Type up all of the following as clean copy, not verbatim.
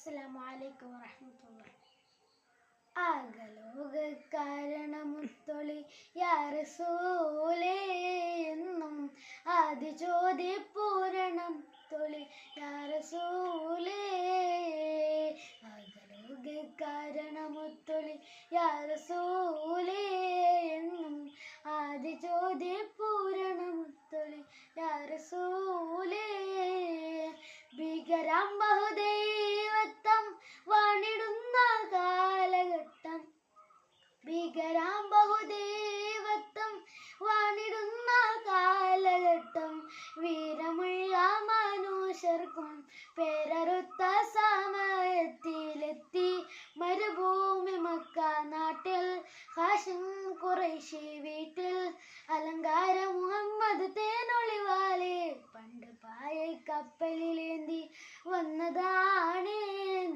അസ്സലാമു അലൈക്കും വറഹ്മത്തുള്ളാഹി. ആകലോക കാരണമുത്തൊളി യാ റസൂലേ എന്നും ആദി ചോദ്യ പൂരണം തൊളി യാ റസൂലേ. ആകലോക കാരണമുത്തൊളി യാ റസൂലേ എന്നും ആദി ചോദ്യ പൂരണമുത്തൊളി യാ റസൂലേ. ഭീകരാം ബഹുദൈവത്വം വാണിടുന്ന കാലഘട്ടം, ഭീകരാം ബഹുദൈവത്വം വാണിടുന്ന കാലഘട്ടം, വീരമുള്ള മനുഷ്യർക്കും പേരറുത്ത സമയത്തിലെത്തി മരുഭൂമി മക്ക നാട്ടിൽ ഹാഷിം ഖുറൈശി വീട്ടിൽ അലങ്കാര മുഹമ്മദ് തേനൊളിവാലെ പണ്ട് പായ കപ്പലിലേന്തി വന്നതാണ്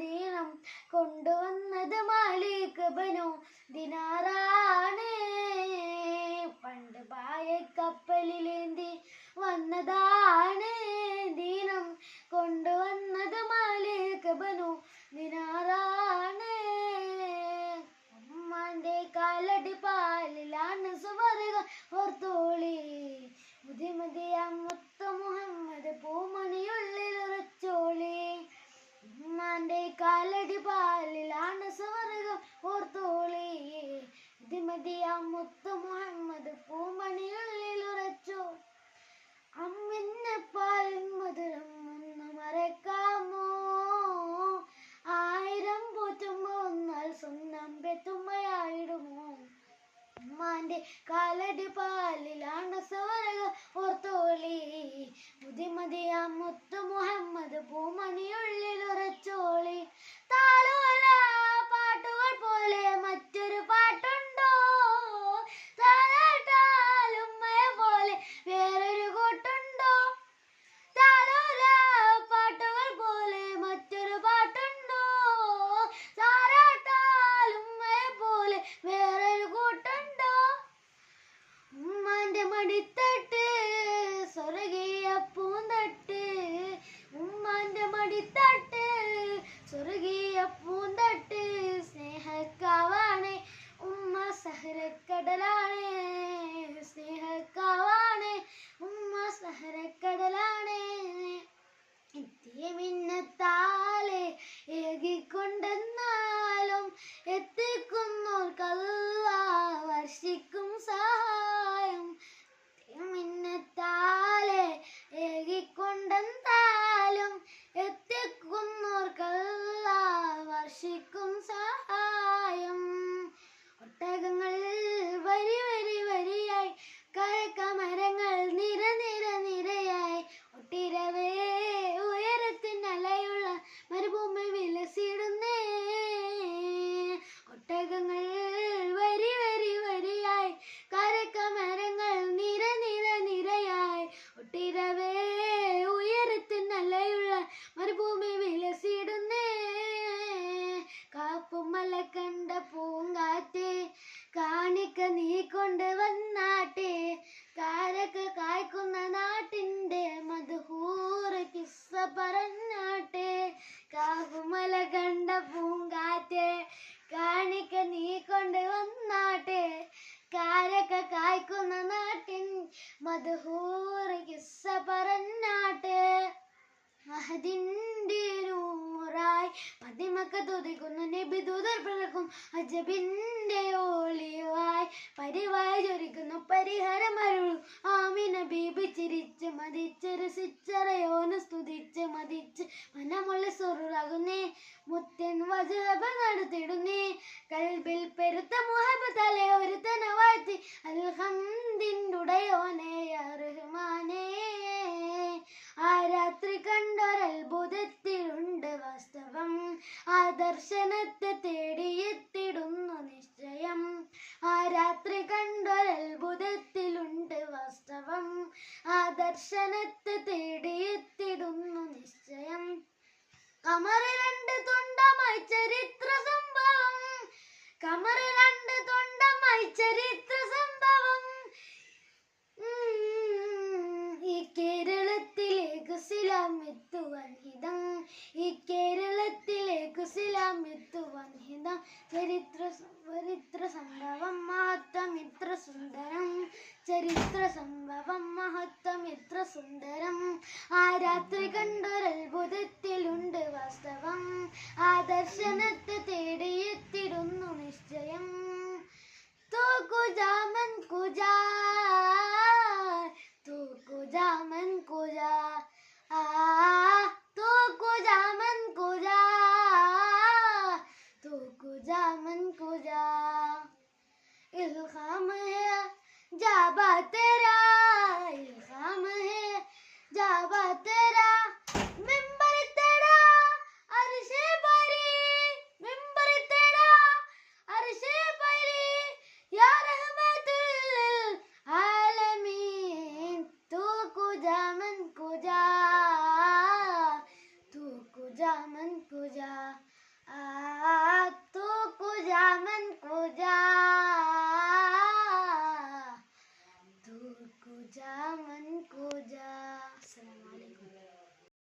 ദീനം കൊണ്ടുവന്നത് മാലിക് ബനു ദിനാറാണ്. പണ്ട് പായ കപ്പലിലേന്തി വന്നതാണ് ദീനം കൊണ്ടുവന്നത് മാലിക് ബനു ദിനാറാണ്. ഉമ്മാന്റെ കാലടി പാലിലാണ് സുവർഗം ഓർത്തോളി, ബുദ്ധിമതിയ മുത്തു മുഹമ്മദ് പൂമണിയുള്ളിൽ ഉറച്ചോളി. ഉമ്മാന്റെ കാലടി പാലിലാണ് സുവർഗം ഓർത്തോളി, ബുദ്ധിമതിയ മുത്തു മുഹമ്മദ് പൂമണിയുള്ളിൽ ഉറച്ചോ. അമ്മിന്നെ പാലിൻ മധുരം ഒന്ന് മറക്കാമോ, ആയിരം പൂറ്റുമ്പോ ഒന്നാൽ സ്വന്തം പെത്തുമ്മയായിടുമോ. ഉമ്മാന്റെ കാലടി പാലിലാണ് സ്വർഗം ഓർത്തോളി, ബുദ്ധിമതിയ മുത്തു മുഹമ്മദ് പൂമണിയുള്ളിൽ ഉറച്ചോളി. താലോല പാട്ടുകൾ പോലെ മറ്റൊരു പാട്ടുണ്ടോ, താലാട്ടാലുമ്മയെ പോലെ വേറൊരു കൂട്ടുണ്ടോ. താലോല പാട്ടുകൾ പോലെ മറ്റൊരു പാട്ടുണ്ടോ, താലാട്ടാലുമ്മയെ പോലെ വേറൊരു കൂട്ടുണ്ടോ. ഉമ്മാന്റെ മടിത്തട്ട് സ്വർഗീയ പൂന്തട്ട്, ഉമ്മാന്റെ മടിത്തട്ട് സ്വർഗീയ പൂന്തട്ട്. സ്നേഹക്കാവാണ് ഉമ്മ സഹരക്കടലാണ്, സ്നേഹക്കാവാണ് ഉമ്മ സഹരക്കടലാണ്. എത്തിയ മിന്നത്താലെ ഏകിക്കൊണ്ടെന്നാലും എത്തിക്കുന്നോർക്കല്ലാഹ് വർഷിക്കും സഹായം. മിന്നത്താലെ ഏകിക്കൊണ്ടെന്നാലും എത്തിക്കുന്നോർക്കല്ലാഹ് വർഷിക്കും സഹായം. ഒട്ടകങ്ങൾ വരി വരി വരിയായി, കരക്കമരങ്ങൾ നിര നിര നിരയായി, ഒട്ടിരവേ ഉയരത്തിനലയുള്ള മരുഭൂമി വിലസിടുന്നേ. ഒട്ടകങ്ങൾ വരി വരി വരിയായി, കരക്കമരങ്ങൾ നിര നിര നിരയായി, ഒട്ടിരവേ ഉയരത്തിനലയുള്ള മരുഭൂമി വിലസിടുന്നേ. കാപ്പുമല കണ്ട പൂങ്കാറ്റ് കാണിക്ക നീ കൊണ്ട് വന്നാട്ടെ, കാരക്ക കായ്ക്കുന്ന നാട്ടിൻ്റെ മധുഹൂറ കിസ്സ പറഞ്ഞാട്ടെ. കാപ്പുമല കണ്ട പൂങ്കാറ്റ് കാണിക്ക നീ കൊണ്ട് വന്നാട്ടെ, കാരക്ക കായ്ക്കുന്ന നാട്ടിൻ മധുഹൂറ കിസ്സ പറഞ്ഞാട്ടെ. അഹദിന്റെ നൂറായി പതിമക്ക തുതിക്കുന്നു നബി ദൂതർ പിളർക്കും അജബിന്റെ ഓളിയുമായി, പരിവായി ചൊരിക്കുന്നു പരിഹരമരുളും ആമിന ബീബി ചിരിച്ച് മതിച്ച് രസിച്ചറയോന് സ്തുതിച്ച് മതിച്ച് മനമുള്ള സുറുളകുന്നേ. മുത്തൻ വജബ നടത്തിടുന്നേ, കൽബിൽ പെരുത്ത മുഹബത്തലെ ഒരു തനവാഴ്ത്തി അൽഹംദിനുടയോനെ യാ റഹ്മാനേ. ആ രാത്രി കണ്ടൊരത്ഭുതത്തിലുണ്ട് വാസ്തവം, ആ ദർശനത്തെ തേടിയെത്തിടുന്നു നിശ്ചയം. ആ രാത്രി കണ്ടൊരത്ഭുതത്തിലുണ്ട് വാസ്തവം, ആ ദർശനത്തെ തേടിയെത്തിടുന്നു നിശ്ചയം. കമറ് രണ്ട് തുണ്ടമായി ചരിത്ര സംഭവം, കമറ് രണ്ട് തുണ്ടമായി ചരിത്ര സംഭവം. ഈ കേരളത്തിലേക്ക് ഇസ്ലാം എത്തുവാൻ ഹിതം, ഈ കേരളത്തിലെ ചരിത്ര സംഭവം മഹത്വം എത്ര സുന്ദരം ആ രാത്രി കണ്ടൊരത്ഭുതത്തിലുണ്ട് വാസ്തവം ആ ദർശനത്തെ തേടിയെത്തിടുന്നു നിശ്ചയം തൂ കുജാ മൻ കുജാ തൂ കുജാ മൻ കുജാ तू कुजा मन कुजा तू कुजा मन कुजा इल्हाम है जाबा तेरा इल्हाम है जाबा तेरा मिंबर तेरा अर्शे परी मिंबर तेरा अर्शे परी या रहमतुल आलमीन तू कुजा मन कुजा मन कुजा